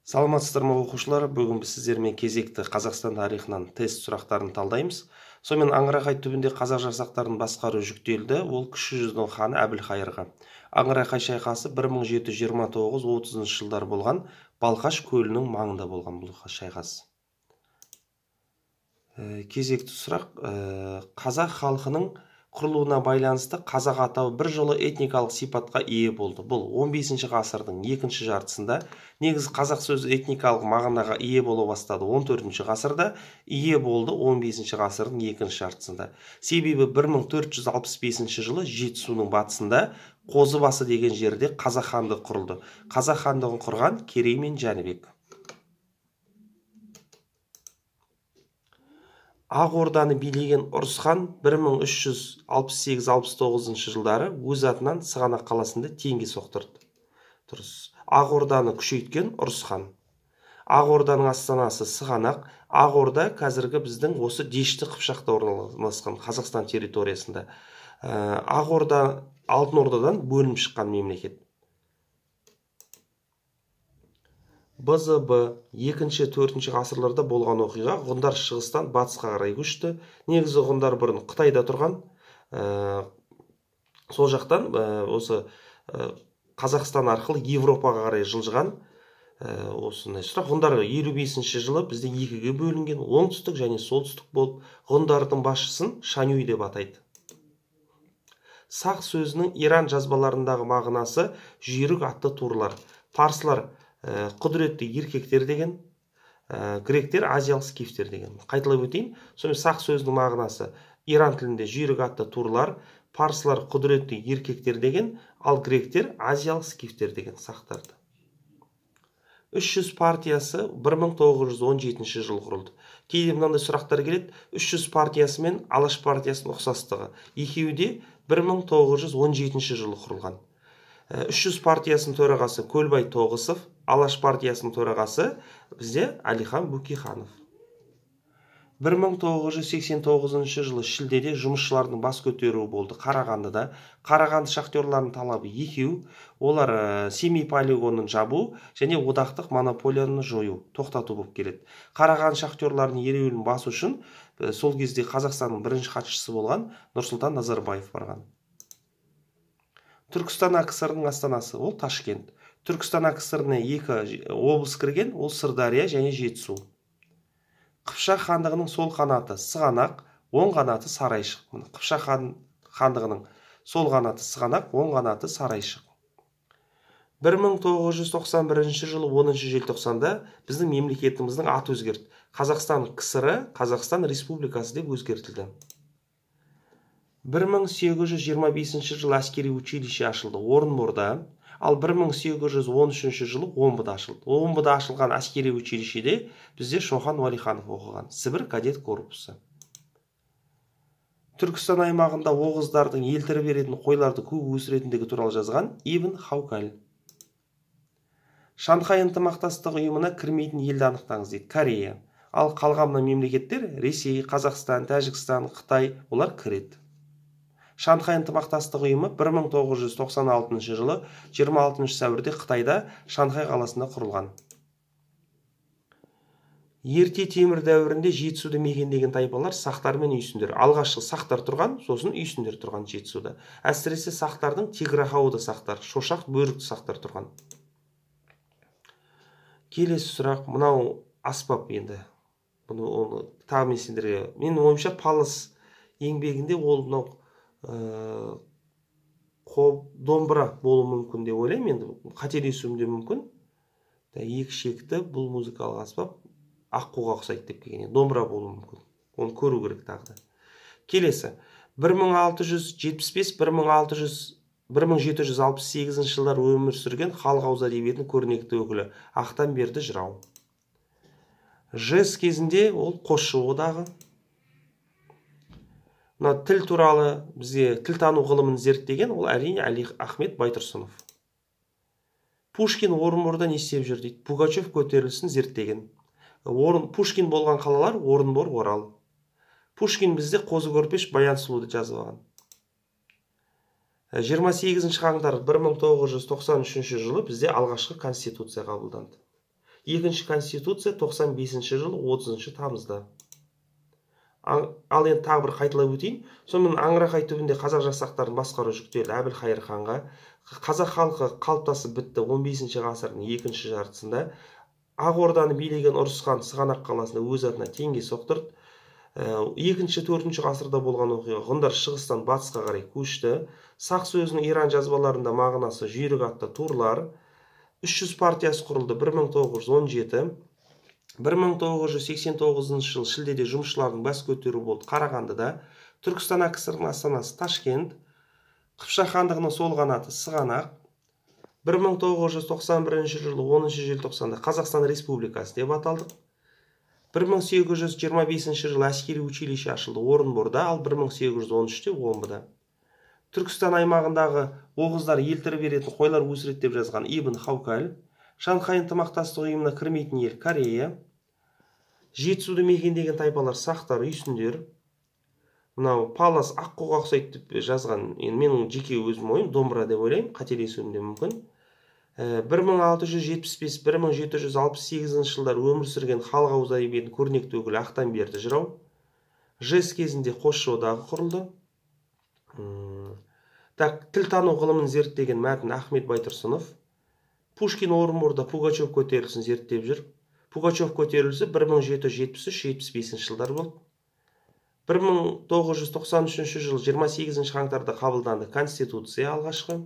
Саламатсыздар ма оқушылар? Бүгін біз сіздермен кезекті Қазақстан тарихынан тест сұрақтарын талдаймыз. Сонымен Аңырақай түбінде қазақ жасақтарын басқару жүктелді. Ол кіші жүздің ханы Әбілқайырға. Аңырақай шайқасы 1729-30 жылдар болған, Балқаш көлінің маңында болған бұл шайқас. Кезекті сұрақ. Қазақ халқының құрылуына байланысты қазақ атауы бір жолы этникалық сипатқа ие болды. Бұл 15 ғасырдың екінші жартысында. Негізі қазақ сөзі этникалық мағынаға ие бола бастады 14 ғасырда, ие болды 15 ғасырдың екінші жартысында. Себебі 1465 жылы Жетісудың батысында Қозыбасы деген жерде қазақ хандығы құрылды. Қазақ хандығын құрған Керей мен Жәнібек. Ақ Орданы билеген Ұрыс хан 1368-69 жылдары өз атынан Сығанақ қаласында теңге соқтырды. Ақ Орданы күшейткен Ұрыс хан. Ақ Орданың астанасы Сығанақ. Ақ Орда қазіргі біздің осы Дешті Қыпшақта орналасқан Қазақстан территориясында. Ақ Орда Алтын Ордадан бөлініп шыққан мемлекет. БЗБ 2-4 ғасырларда болған оқиға. Ғұндар шығыстан батысқа қарай көшті. Негізі ғұндар бұрын Қытайда тұрған. Сол жақтан осы Қазақстан арқылы Европаға қарай жылжыған. Осындай сұрақ. Ғұндар 55 жылы бізде екіге бөлінген, оңтүстік және солтүстік болып, ғұндардың басшысын Шанюй деп атайды. Сақ сөзінің Иран жазбаларындағы мағынасы жүйрік атты туырлар. Парсылар құдіретті еркектер деген, гректер азиялық скифтер деген. Қайталап өтейін. Сонымен сақ сөзінің мағынасы Иран тілінде жүйрік атты туырлар, парсылар құдіретті еркектер деген, ал гректер азиялық скифтер деген сақтарды. 300 партиясы 1917 жылы құрылды. Кейде мынандай сұрақтар келеді. 300 партиясы мен Алаш партиясының ұқсастығы. Екеуі де 1917 жылы құрылған. 300 партиясының төрағасы Көлбай Тоғысов, Алаш партиясының төрағасы бізде Әлихан Бөкейханов. 1989 жылы шілдеде жұмысшылардың бас көтеруі болды Қарағандыда. Қарағанды шахтерларының талабы екеу. Олар Семей полигонын жабу және одақтық монополияны жою, тоқтату болып келеді. Қарағанды шахтерларының ереуілін басу үшін сол кезде Қазақстанның бірінші хатшысы болған Нұрсұлтан Назарбаев барған. Түркістан АКСР-ның астанасы ол Ташкент. Түркістан АКСР-ына екі облыс кірген, ол Сырдария және Жетісу. Қыпшақ хандығының сол қанаты Сығанақ, оң қанаты Сарайшық. Қыпшақ хандығының сол қанаты Сығанақ, оң қанаты Сарайшық. 1991 жылы 10 желтоқсанда біздің мемлекетіміздің аты өзгерді. Қазақстан КСР, Қазақстан Республикасы деп өзгертілді. 1825 жылы әскери училище ашылды Орынборда, ал 1813 жылы Омбыда ашылды. Омбыда ашылған әскери училищеде бізде Шоқан Уәлиханов оқыған, Сібір кадет корпусы. Түркістан аймағында оғыздардың елтірі беретін қойларды көп өсіретіндігі туралы жазған Ибн Хаукаль. Шанхай ынтымақтастық ұйымына кірмейтін елді анықтаңыз дейді. Корея. Ал қалған мемлекеттер Ресей, Қазақстан, Тәжікстан, Қытай, олар кіреді. Шанхай ынтымақтастық ұйымы 1996 жылы 26 сәуірде Қытайда Шанхай қаласында құрылған. Ерте темір дәуірінде Жетісуды мекендеген тайпалар сақтар мен үйсіндер. Алғашқы сақтар тұрған, сосын үйсіндер тұрған Жетісуда. Әсіресе сақтардың Тиграхауды сақтар, шошақ бөрікті сақтар тұрған. Келесі сұрақ, мынау аспап енді. Бұны тағы мен сендерге. Мен ойымша Палыс еңбегінде ол мынау домбыра болуы мүмкін деп ойлаймын. Енді қателесуім де мүмкін. Екі шекті бұл музыкалық аспап аққуға ұқсайды деп келген. Домбыра болуы мүмкін. Оны көру керек тағы. Келесі. 1675-1768 жылдар өмір сүрген халық ауыз әдебиетінің көрнекті өкілі Ақтанберді жырау. ЖЭС кезінде ол қосшы одағы. Тіл туралы бізге тіл тану ғылымын зерттеген ол әрине Ахмет Байтұрсынов. Пушкин Орынборда не істеп жүр дейді. Пугачев көтерілісін зерттеген. Пушкин болған қалалар Орынбор, Орал. Пушкин бізде Қозы Көрпеш, Баян сұлуды жазып алған. 28 қаңтар 1993 жылы бізде алғашқы конституция қабылданды. Екінші конституция 95-ші жылы 30 тамызда. Ал енді тағы бір қайталап өтейін. Сонымен Аңырақай түбінде қазақ жасақтарын басқару жүктелді Әбілқайыр ханға. Қазақ халқы қалыптасып бітті 15-ші ғасырдың екінші жартысында. Ақ Орданы билеген Ұрыс хан Сығанақ қаласында өз атына теңге соқтырды. 2-4 ғасырда болған оқиға. Ғұндар шығыстан батысқа қарай көшті. Сақ сөзінің Иран жазбаларында мағынасы жүйрік атты турлар. 300 партиясы құрылды 1917. 1989 жыл шілдеде жұмысшылардың бас көтеруі болды Қарағандыда. Түркістан АКСР-ның астанасы Ташкент. Қыпшақ хандығының сол қанаты Сығанақ. 1991 жылы 10 желтоқсанда Қазақстан Республикасы деп аталдық. 1825 жылы әскери училище ашылды Орынборда, ал 1813-те Омбыда. Түркістан аймағындағы оғыздар елтірі беретін қойлар өсіреді деп жазған Ибн Хаукаль. Шанхай ынтымақтастық ұйымына кірмейтін ел Корея. Жетісуды мекендеген тайпалар сақтар, үйсіндер. Мынау Палас Аққуға ұқсайды деп жазған, менің жеке өзім ойым, домбыра деп ойлаймын, қателесуім де мүмкін. 1675-1768 жылдар өмір сүрген халық ауыз әдебиетінің көрнекті өкілі Ақтанберді жырау. ЖЭС кезінде Қосшы одағы құрылды. Тілтану ғылымын зерттеген мәтін Ахмет Байтұрсынов. Пушкин Орынборда Пугачев көтерілісін зерттеп жүр. Пугачев көтерілісі 1773-75 жылдар болды. 1993 жыл 28 қаңтарда қабылданды Конституция алғашқы.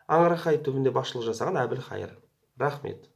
Аңырақай түбінде басшылық жасаған Әбілқайыр. Рахмет.